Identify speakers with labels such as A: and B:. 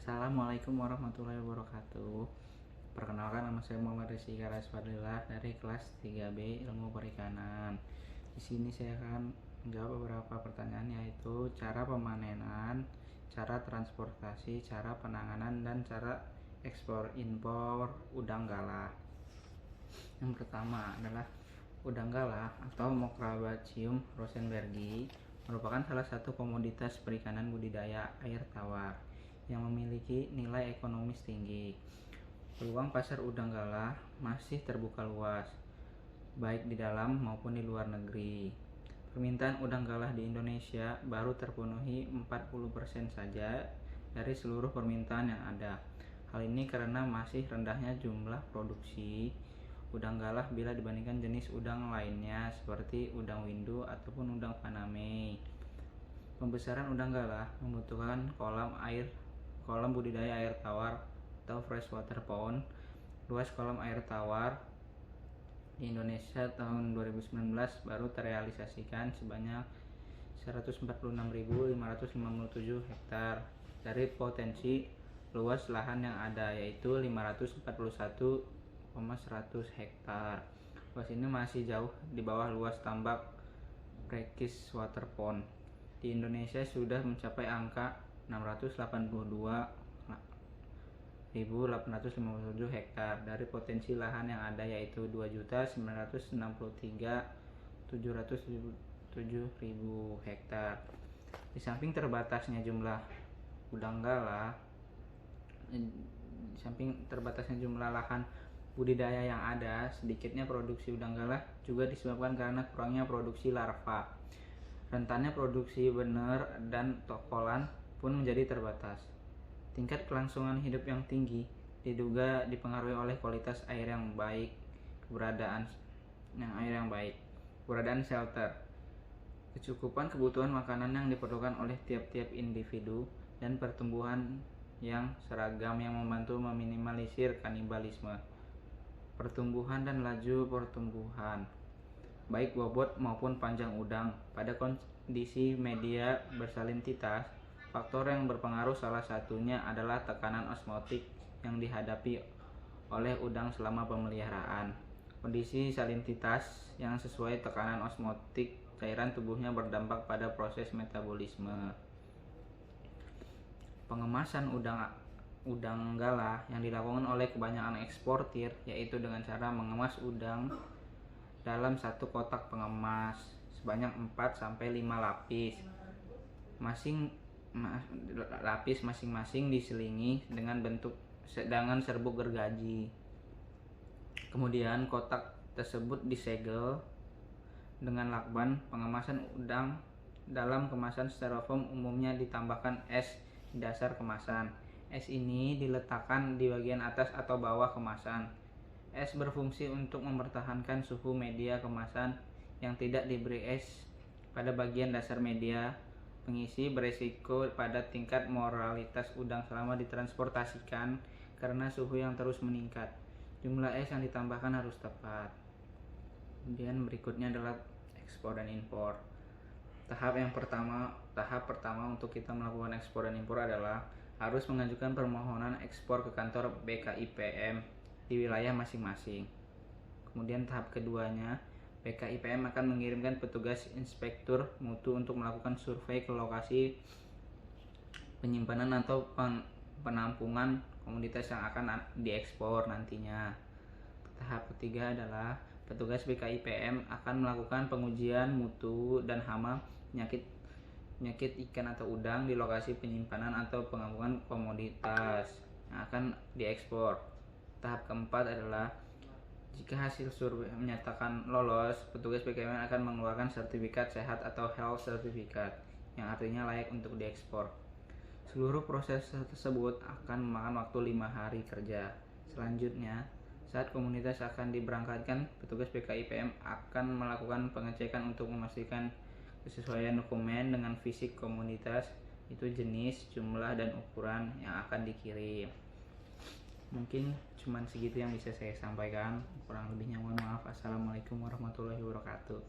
A: Assalamualaikum warahmatullahi wabarakatuh. Perkenalkan, nama saya Muhammad Rizky Karasfadillah dari kelas 3B Ilmu Perikanan. Di sini saya akan menjawab beberapa pertanyaan, yaitu cara pemanenan, cara transportasi, cara penanganan, dan cara ekspor impor udang galah. Yang pertama adalah udang galah atau Macrobacillium rosenbergi merupakan salah satu komoditas perikanan budidaya air tawar yang memiliki nilai ekonomis tinggi. Peluang pasar udang galah masih terbuka luas, baik di dalam maupun di luar negeri. Permintaan udang galah di Indonesia baru terpenuhi 40% saja dari seluruh permintaan yang ada. Hal ini karena masih rendahnya jumlah produksi udang galah bila dibandingkan jenis udang lainnya seperti udang windu ataupun udang faname. Pembesaran udang galah membutuhkan kolam budidaya air tawar atau freshwater pond. Luas kolam air tawar di Indonesia tahun 2019 baru terrealisasikan sebanyak 146.557 hektar dari potensi luas lahan yang ada, yaitu 541,100 hektar. Luas ini masih jauh di bawah luas tambak freshwater pond di Indonesia sudah mencapai angka 682.857 hektar dari potensi lahan yang ada, yaitu 2.963.707 hektar. Di samping terbatasnya jumlah lahan budidaya yang ada, sedikitnya produksi udang galah juga disebabkan karena kurangnya produksi larva. Rentannya produksi bener dan tokolan pun menjadi terbatas. Tingkat kelangsungan hidup yang tinggi diduga dipengaruhi oleh kualitas air yang baik, keberadaan shelter, kecukupan kebutuhan makanan yang diperlukan oleh tiap-tiap individu, dan pertumbuhan yang seragam yang membantu meminimalisir kanibalisme. Pertumbuhan dan laju pertumbuhan, baik bobot maupun panjang udang. Pada kondisi media bersalinitas, faktor yang berpengaruh salah satunya adalah tekanan osmotik yang dihadapi oleh udang selama pemeliharaan. Kondisi salinitas yang sesuai tekanan osmotik cairan tubuhnya berdampak pada proses metabolisme. Pengemasan udang galah yang dilakukan oleh kebanyakan eksportir, yaitu dengan cara mengemas udang dalam satu kotak pengemas sebanyak 4-5 lapis. Lapis masing-masing diselingi dengan serbuk gergaji. Kemudian kotak tersebut disegel dengan lakban. Pengemasan udang dalam kemasan styrofoam umumnya ditambahkan es di dasar kemasan. Es ini diletakkan di bagian atas atau bawah kemasan. Es berfungsi untuk mempertahankan suhu media kemasan yang tidak diberi es pada bagian dasar media. Pengisi beresiko pada tingkat mortalitas udang selama ditransportasikan karena suhu yang terus meningkat. Jumlah es yang ditambahkan harus tepat. Kemudian berikutnya adalah ekspor dan impor. Tahap pertama untuk kita melakukan ekspor dan impor adalah harus mengajukan permohonan ekspor ke kantor BKIPM di wilayah masing-masing. Kemudian tahap keduanya, BKIPM akan mengirimkan petugas inspektur mutu untuk melakukan survei ke lokasi penyimpanan atau penampungan komoditas yang akan diekspor nantinya. Tahap ketiga adalah petugas BKIPM akan melakukan pengujian mutu dan hama penyakit ikan atau udang di lokasi penyimpanan atau penampungan komoditas yang akan diekspor. Tahap keempat adalah jika hasil survei menyatakan lolos, petugas BKIPM akan mengeluarkan sertifikat sehat atau health certificate yang artinya layak untuk diekspor. Seluruh proses tersebut akan memakan waktu 5 hari kerja. Selanjutnya, saat komoditas akan diberangkatkan, petugas BKIPM akan melakukan pengecekan untuk memastikan kesesuaian dokumen dengan fisik komoditas, itu jenis, jumlah, dan ukuran yang akan dikirim. Mungkin cuman segitu yang bisa saya sampaikan. Kurang lebihnya mohon maaf. Assalamualaikum warahmatullahi wabarakatuh.